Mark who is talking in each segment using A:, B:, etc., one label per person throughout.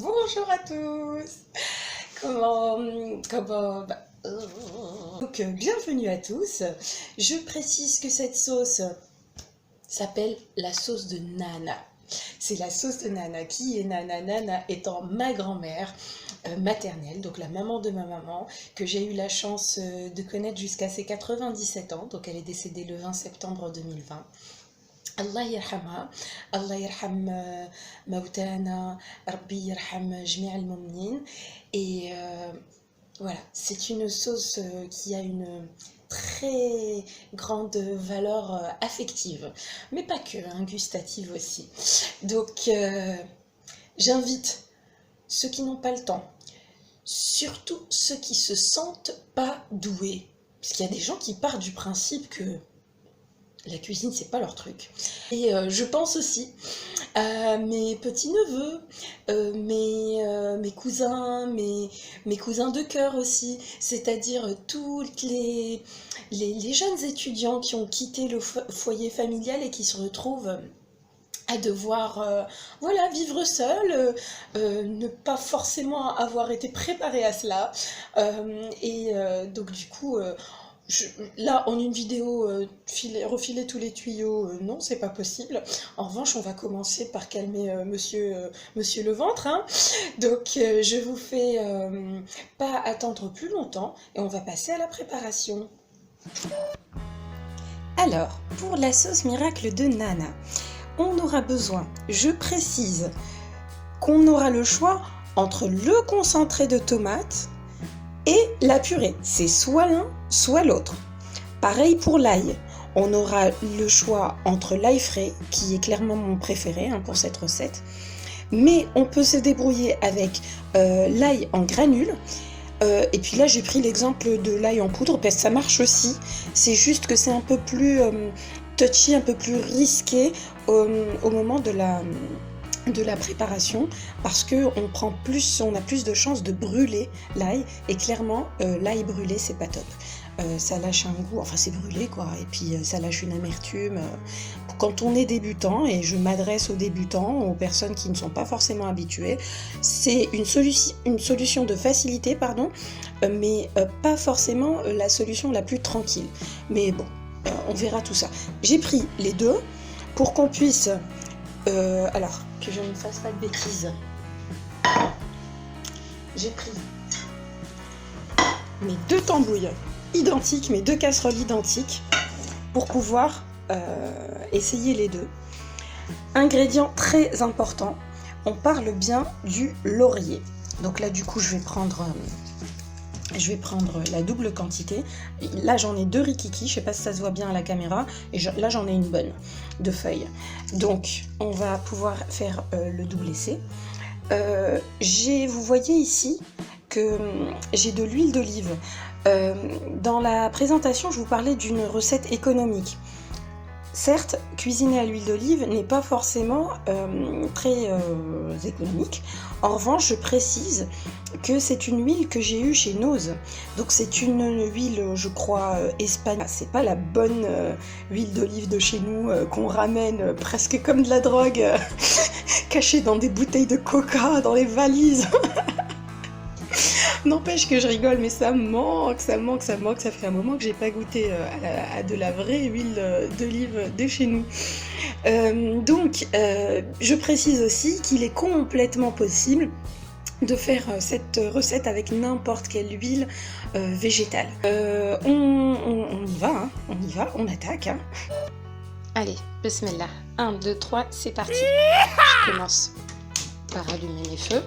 A: Bonjour à tous. Donc, bienvenue à tous. Je précise que cette sauce s'appelle la sauce de Nana. C'est la sauce de Nana. Qui est Nana? Nana étant ma grand-mère maternelle, donc la maman de ma maman, que j'ai eu la chance de connaître jusqu'à ses 97 ans. Donc elle est décédée le 20 septembre 2020. Allah yarhamha, Allah yarham mautana, Rabbi yarham jmi' al-mu'minin. Et voilà, c'est une sauce qui a une très grande valeur affective, mais pas que, hein, gustative aussi. Donc j'invite ceux qui n'ont pas le temps, surtout ceux qui se sentent pas doués, parce qu'il y a des gens qui partent du principe que la cuisine, c'est pas leur truc. Et je pense aussi à mes petits-neveux, mes cousins, mes cousins de cœur aussi, c'est-à-dire tous les jeunes étudiants qui ont quitté le foyer familial et qui se retrouvent à devoir voilà, vivre seuls, ne pas forcément avoir été préparés à cela. Donc du coup... là, en une vidéo, refiler tous les tuyaux, non, c'est pas possible. En revanche, on va commencer par calmer monsieur le ventre, hein. Donc, je vous fais pas attendre plus longtemps et on va passer à la préparation. Alors, pour la sauce miracle de Nana, on aura besoin, je précise, qu'on aura le choix entre le concentré de tomate et la purée. C'est soit l'un, soit l'autre. Pareil pour l'ail. On aura le choix entre l'ail frais, qui est clairement mon préféré hein, pour cette recette, mais on peut se débrouiller avec l'ail en granules. Et puis là, j'ai pris l'exemple de l'ail en poudre, parce que ça marche aussi. C'est juste que c'est un peu plus touchy, un peu plus risqué au moment de la préparation, parce que on a plus de chances de brûler l'ail, et clairement l'ail brûlé c'est pas top. Ça lâche un goût, enfin c'est brûlé quoi, et puis ça lâche une amertume. Quand on est débutant, et je m'adresse aux débutants, aux personnes qui ne sont pas forcément habituées, c'est une solution de facilité, mais pas forcément la solution la plus tranquille. Mais bon, on verra tout ça. J'ai pris les deux pour qu'on puisse alors, que je ne fasse pas de bêtises. J'ai pris mes deux tambouilles identiques, mes deux casseroles identiques, pour pouvoir essayer les deux. Ingrédient très important, on parle bien du laurier. Donc là, du coup, je vais prendre la double quantité. Là, j'en ai deux rikiki, je sais pas si ça se voit bien à la caméra, et là, j'en ai une bonne de feuilles. Donc, on va pouvoir faire le double essai. Vous voyez ici que j'ai de l'huile d'olive. Dans la présentation, je vous parlais d'une recette économique. Certes, cuisiner à l'huile d'olive n'est pas forcément très économique. En revanche, je précise que c'est une huile que j'ai eue chez Noz. Donc c'est une huile, je crois, espagnole. C'est pas la bonne huile d'olive de chez nous qu'on ramène presque comme de la drogue, cachée dans des bouteilles de coca, dans les valises. N'empêche que je rigole, mais ça manque. Ça fait un moment que j'ai pas goûté à de la vraie huile d'olive de chez nous. Donc, je précise aussi qu'il est complètement possible de faire cette recette avec n'importe quelle huile végétale. On y va, hein, on attaque. Hein. Allez, bismillah. 1, 2, 3, c'est parti. Je commence par allumer mes feux.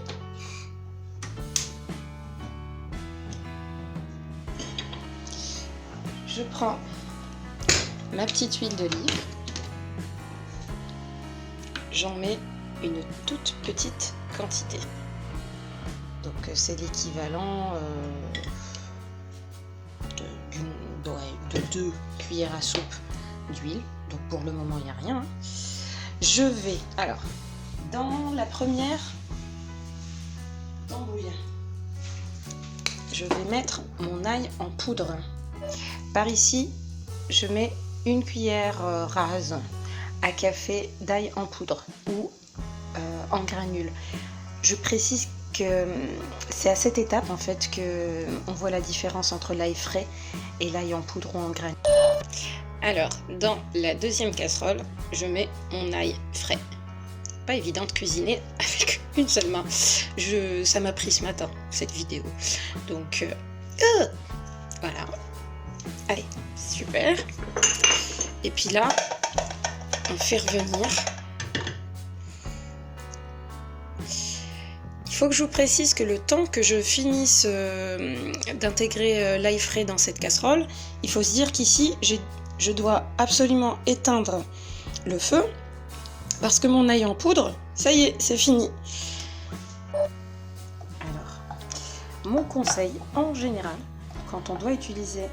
A: Je prends ma petite huile d'olive, j'en mets une toute petite quantité. Donc c'est l'équivalent de 2 cuillères à soupe d'huile. Donc pour le moment il n'y a rien. Hein. Je vais, alors, dans la première tambouille, je vais mettre mon ail en poudre. Par ici, je mets une cuillère rase à café d'ail en poudre ou en granules. Je précise que c'est à cette étape en fait que on voit la différence entre l'ail frais et l'ail en poudre ou en graines. Alors, dans la deuxième casserole, je mets mon ail frais. Pas évident de cuisiner avec une seule main. Ça m'a pris ce matin, cette vidéo. Donc, voilà. Allez, super. Et puis là, on fait revenir. Il faut que je vous précise que le temps que je finisse d'intégrer l'ail frais dans cette casserole, il faut se dire qu'ici, je dois absolument éteindre le feu parce que mon ail en poudre, ça y est, c'est fini. Alors, mon conseil en général, quand on doit utiliser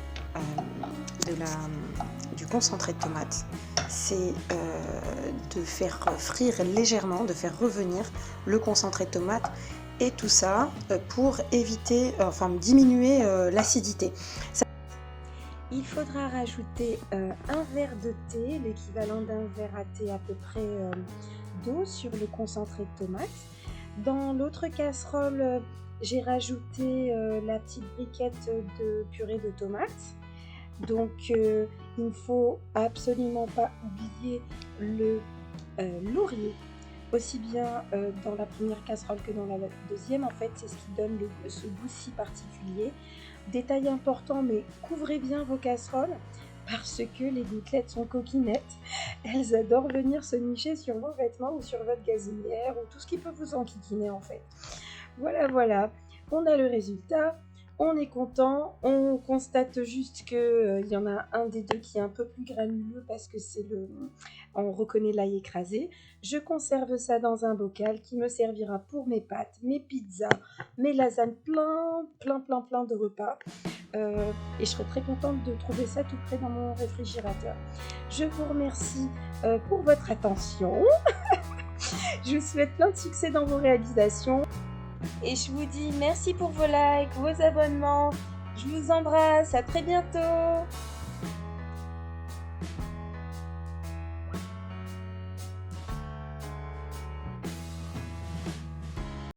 A: du concentré de tomate, c'est de faire frire légèrement, de faire revenir le concentré de tomate et tout ça pour éviter, diminuer l'acidité. Il faudra rajouter un verre de thé, l'équivalent d'un verre à thé à peu près d'eau sur le concentré de tomate. Dans l'autre casserole, j'ai rajouté la petite briquette de purée de tomates. Donc il ne faut absolument pas oublier le laurier. Aussi bien dans la première casserole que dans la deuxième, en fait, c'est ce qui donne ce goût si particulier. Détail important, mais couvrez bien vos casseroles parce que les gouttelettes sont coquinettes. Elles adorent venir se nicher sur vos vêtements ou sur votre gazinière ou tout ce qui peut vous enquiquiner en fait. Voilà, on a le résultat. On est content, on constate juste qu'il y en a un des deux qui est un peu plus granuleux parce que on reconnaît l'ail écrasé. Je conserve ça dans un bocal qui me servira pour mes pâtes, mes pizzas, mes lasagnes, plein de repas. Et je serai très contente de trouver ça tout près dans mon réfrigérateur. Je vous remercie pour votre attention. Je vous souhaite plein de succès dans vos réalisations. Et je vous dis merci pour vos likes, vos abonnements. Je vous embrasse, à très bientôt.